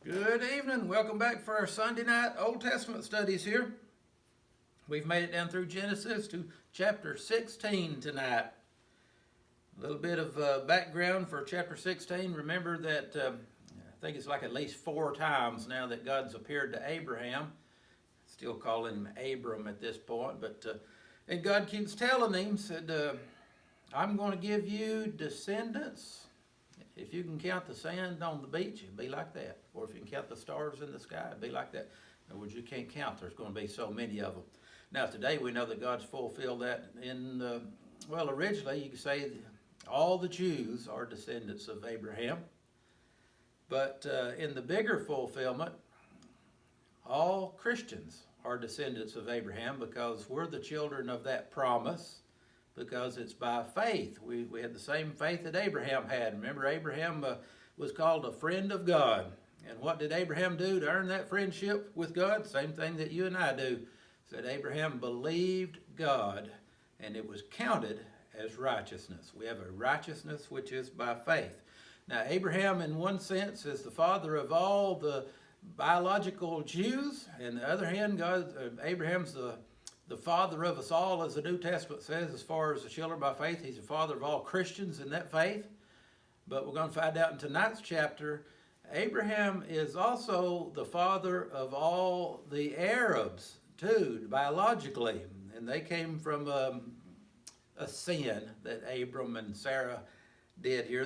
Good evening. Welcome back for our Sunday night Old Testament studies here. We've made it down through Genesis to chapter 16 tonight. A little bit of background for chapter 16. Remember that I think it's like at least 4 times now that God's appeared to Abraham. Still calling him Abram at this point, but and God keeps telling him, said, I'm going to give you descendants. If you can count the sand on the beach, it'd be like that. Or if you can count the stars in the sky, it'd be like that. In other words, you can't count. There's going to be so many of them. Now, today we know that God's fulfilled that in, originally you could say all the Jews are descendants of Abraham. But in the bigger fulfillment, all Christians are descendants of Abraham because we're the children of that promise. Because it's by faith. We had the same faith that Abraham had. Remember, Abraham was called a friend of God. And what did Abraham do to earn that friendship with God? Same thing that you and I do. Said Abraham believed God, and it was counted as righteousness. We have a righteousness which is by faith. Now, Abraham, in one sense, is the father of all the biological Jews. And on the other hand, Abraham's the father of us all, as the New Testament says, as far as the children by faith. He's the father of all Christians in that faith. But we're going to find out in tonight's chapter, Abraham is also the father of all the Arabs, too, biologically. And they came from a sin that Abram and Sarai did here.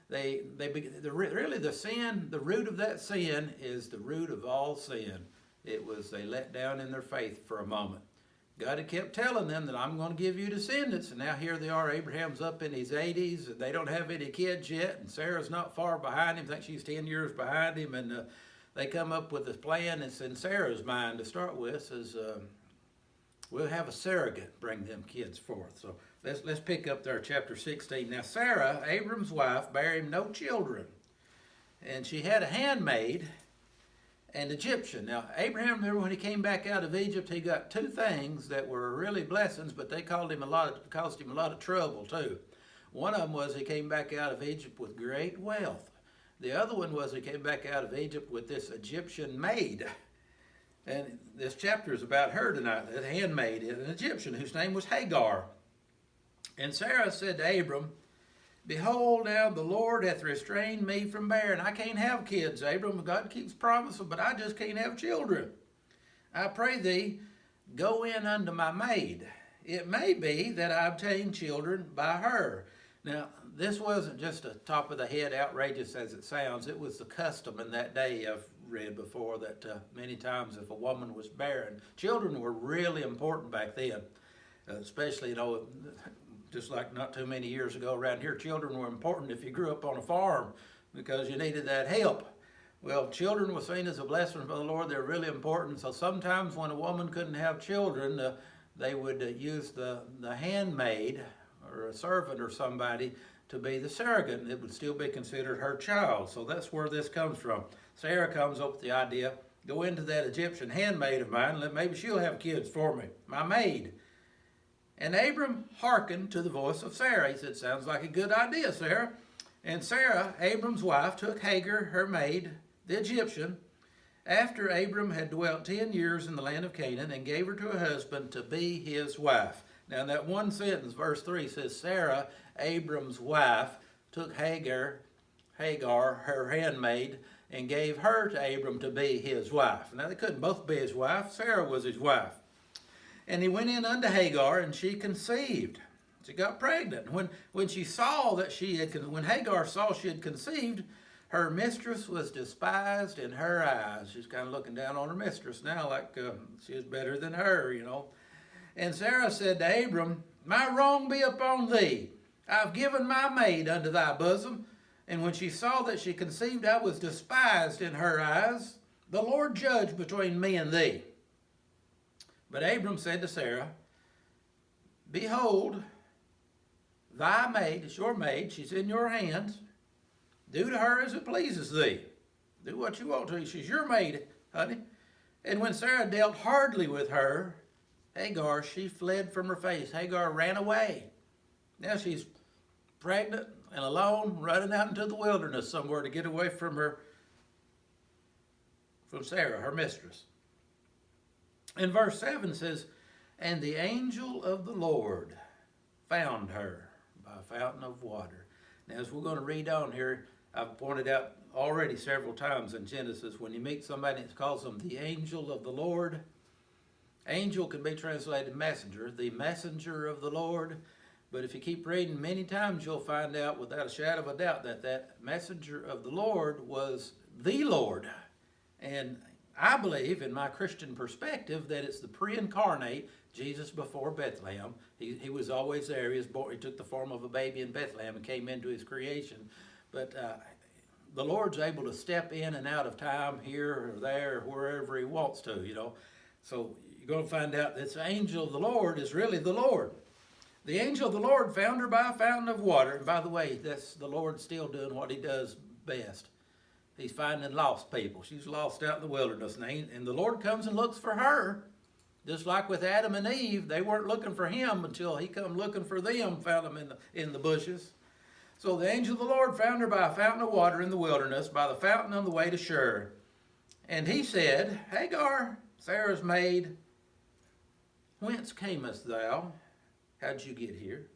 Really the sin, the root of that sin is the root of all sin. It was they let down in their faith for a moment. God had kept telling them that I'm going to give you descendants. And now here they are. Abraham's up in his 80s. And they don't have any kids yet. And Sarah's not far behind him. I think she's 10 years behind him. And they come up with this plan that's in Sarah's mind to start with. Says, we'll have a surrogate bring them kids forth. So let's pick up there, chapter 16. Now Sarah, Abram's wife, bare him no children. And she had a handmaid, an Egyptian. Now, Abraham, remember when he came back out of Egypt, he got 2 things that were really blessings, but they caused him a lot of trouble too. One of them was he came back out of Egypt with great wealth. The other one was he came back out of Egypt with this Egyptian maid. And this chapter is about her tonight, a handmaid, an Egyptian whose name was Hagar. And Sarah said to Abram, Behold, now the Lord hath restrained me from bearing. I can't have kids, Abram. God keeps promising, but I just can't have children. I pray thee, go in unto my maid. It may be that I obtain children by her. Now, this wasn't just a top of the head outrageous as it sounds. It was the custom in that day, I've read before, that many times if a woman was barren, children were really important back then. Especially, just like not too many years ago around here, children were important if you grew up on a farm because you needed that help. Well, children were seen as a blessing from the Lord. They're really important. So sometimes when a woman couldn't have children, they would use the handmaid or a servant or somebody to be the surrogate, and it would still be considered her child. So that's where this comes from. Sarah comes up with the idea, go into that Egyptian handmaid of mine, maybe she'll have kids for me, my maid. And Abram hearkened to the voice of Sarah. He said, sounds like a good idea, Sarah. And Sarah, Abram's wife, took Hagar, her maid, the Egyptian, after Abram had dwelt 10 years in the land of Canaan, and gave her to a husband to be his wife. Now in that one sentence, verse 3 says, Sarah, Abram's wife, took Hagar, her handmaid, and gave her to Abram to be his wife. Now they couldn't both be his wife. Sarah was his wife. And he went in unto Hagar, and she conceived. She got pregnant. When Hagar saw she had conceived, her mistress was despised in her eyes. She's kind of looking down on her mistress now, like she was better than her, And Sarah said to Abram, My wrong be upon thee. I've given my maid unto thy bosom. And when she saw that she conceived, I was despised in her eyes. The Lord judge between me and thee. But Abram said to Sarah, Behold, thy maid is your maid, she's in your hands. Do to her as it pleases thee. Do what you want to. She's your maid, honey. And when Sarah dealt hardly with her, Hagar, she fled from her face. Hagar ran away. Now she's pregnant and alone, running out into the wilderness somewhere to get away from her from Sarah, her mistress. In verse 7 says, and the angel of the Lord found her by a fountain of water. Now, as we're going to read on here, I've pointed out already several times in Genesis, when you meet somebody that calls them the angel of the Lord, angel can be translated messenger, the messenger of the Lord. But if you keep reading, many times you'll find out without a shadow of a doubt that that messenger of the Lord was the Lord. And I believe, in my Christian perspective, that it's the pre-incarnate Jesus before Bethlehem. He was always there. He was born. He took the form of a baby in Bethlehem and came into his creation. But the Lord's able to step in and out of time, here or there, or wherever he wants to, you know. So you're going to find out this angel of the Lord is really the Lord. The angel of the Lord found her by a fountain of water. And by the way, that's the Lord still doing what he does best. He's finding lost people. She's lost out in the wilderness. And the Lord comes and looks for her. Just like with Adam and Eve, they weren't looking for him until he come looking for them, found them in the bushes. So the angel of the Lord found her by a fountain of water in the wilderness, by the fountain on the way to Shur. And he said, Hagar, Sarah's maid, whence camest thou? How'd you get here?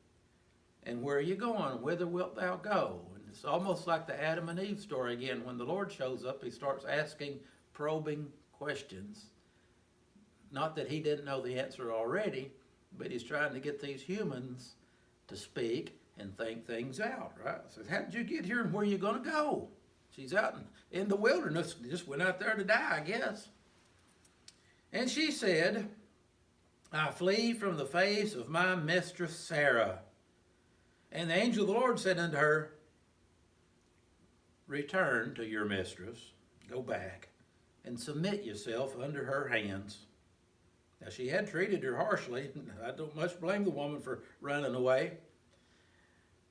And where are you going? Whither wilt thou go? And it's almost like the Adam and Eve story again. When the Lord shows up, he starts asking probing questions. Not that he didn't know the answer already, but he's trying to get these humans to speak and think things out, right? So how did you get here and where are you going to go? She's out in the wilderness, just went out there to die, I guess. And she said, I flee from the face of my mistress Sarah. And the angel of the Lord said unto her, return to your mistress, go back, and submit yourself under her hands. Now she had treated her harshly. I don't much blame the woman for running away.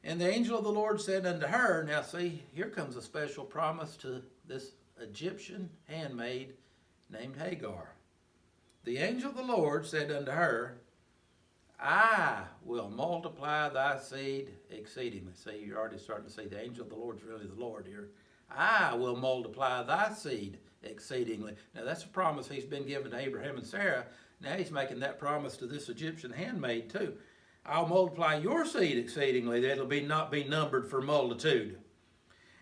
And the angel of the Lord said unto her, now see, here comes a special promise to this Egyptian handmaid named Hagar. The angel of the Lord said unto her, I will multiply thy seed exceedingly. See, you're already starting to see the angel of the Lord's really the Lord here. I will multiply thy seed exceedingly. Now that's a promise he's been given to Abraham and Sarah. Now he's making that promise to this Egyptian handmaid too. I'll multiply your seed exceedingly, that it'll not be numbered for multitude.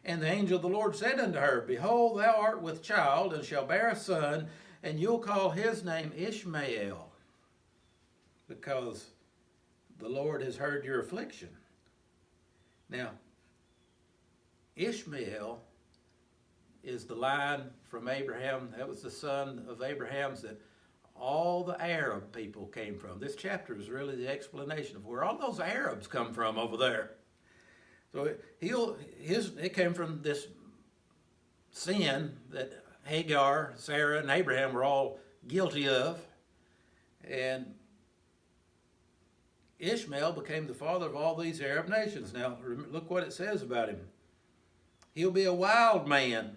And the angel of the Lord said unto her, behold, thou art with child, and shall bear a son, and you'll call his name Ishmael, because the Lord has heard your affliction. Now, Ishmael is the line from Abraham. That was the son of Abraham's that all the Arab people came from. This chapter is really the explanation of where all those Arabs come from over there. So it came from this sin that Hagar, Sarah, and Abraham were all guilty of. And Ishmael became the father of all these Arab nations. Now, look what it says about him. He'll be a wild man.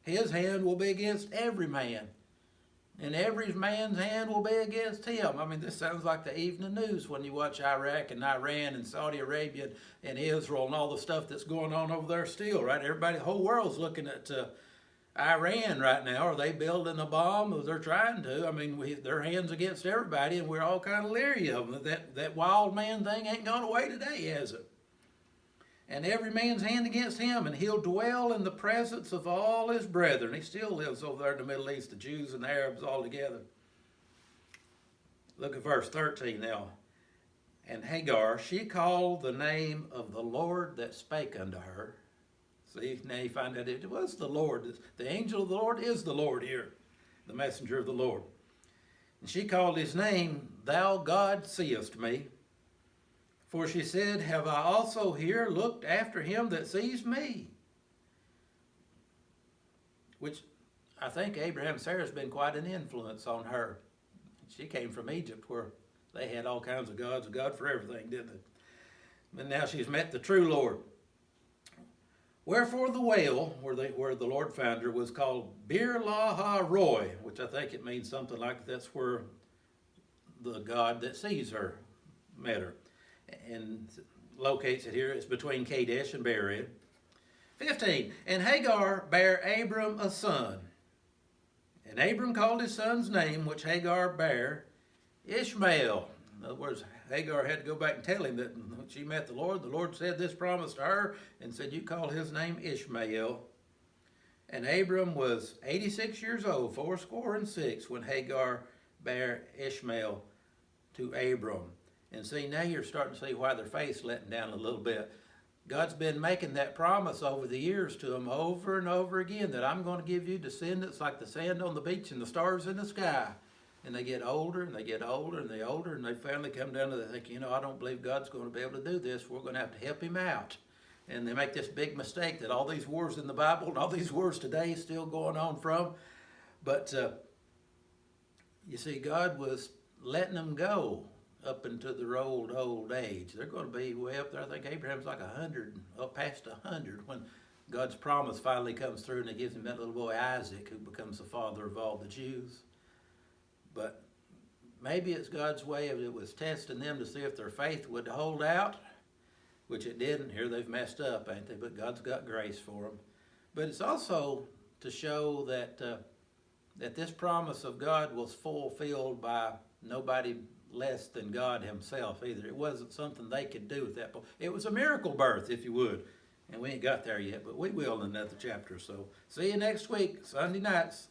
His hand will be against every man, and every man's hand will be against him. I mean, this sounds like the evening news when you watch Iraq and Iran and Saudi Arabia and Israel and all the stuff that's going on over there still, right? Everybody, the whole world's looking at Iran right now. Are they building a bomb? Or they're trying to. I mean, their hands against everybody, and we're all kind of leery of them. That wild man thing ain't gone away today, has it? And every man's hand against him, and he'll dwell in the presence of all his brethren. He still lives over there in the Middle East, the Jews and the Arabs all together. Look at verse 13 now. And Hagar, she called the name of the Lord that spake unto her. See, now you find out it was the Lord. The angel of the Lord is the Lord here, the messenger of the Lord. And she called his name, Thou God seest me. For she said, have I also here looked after him that sees me? Which I think Abraham and Sarah has been quite an influence on her. She came from Egypt where they had all kinds of gods, a God for everything, didn't they? But now she's met the true Lord. Wherefore the well where the Lord found her was called Bir Laha Roy, which I think it means something like that's where the God that sees her met her. And locates it here. It's between Kadesh and Bered. 15. And Hagar bare Abram a son. And Abram called his son's name, which Hagar bare, Ishmael. In other words, Hagar had to go back and tell him that when she met the Lord said this promise to her and said, you call his name Ishmael. And Abram was 86 years old, 86, when Hagar bare Ishmael to Abram. And see, now you're starting to see why their faith's letting down a little bit. God's been making that promise over the years to them over and over again that I'm going to give you descendants like the sand on the beach and the stars in the sky. And they get older and they get older and they're older, and they finally come down to the think, I don't believe God's going to be able to do this. We're going to have to help him out. And they make this big mistake that all these wars in the Bible and all these wars today is still going on from. But you see, God was letting them go up into their old age. They're going to be way up there. I think Abraham's like 100, up past 100, when God's promise finally comes through and he gives him that little boy Isaac, who becomes the father of all the Jews. But maybe it's God's way of it was testing them to see if their faith would hold out, which it didn't. Here they've messed up, ain't they? But God's got grace for them. But it's also to show that that this promise of God was fulfilled by nobody less than God himself either. It wasn't something they could do at that point. It was a miracle birth, if you would. And we ain't got there yet, but we will in another chapter. So see you next week, Sunday nights.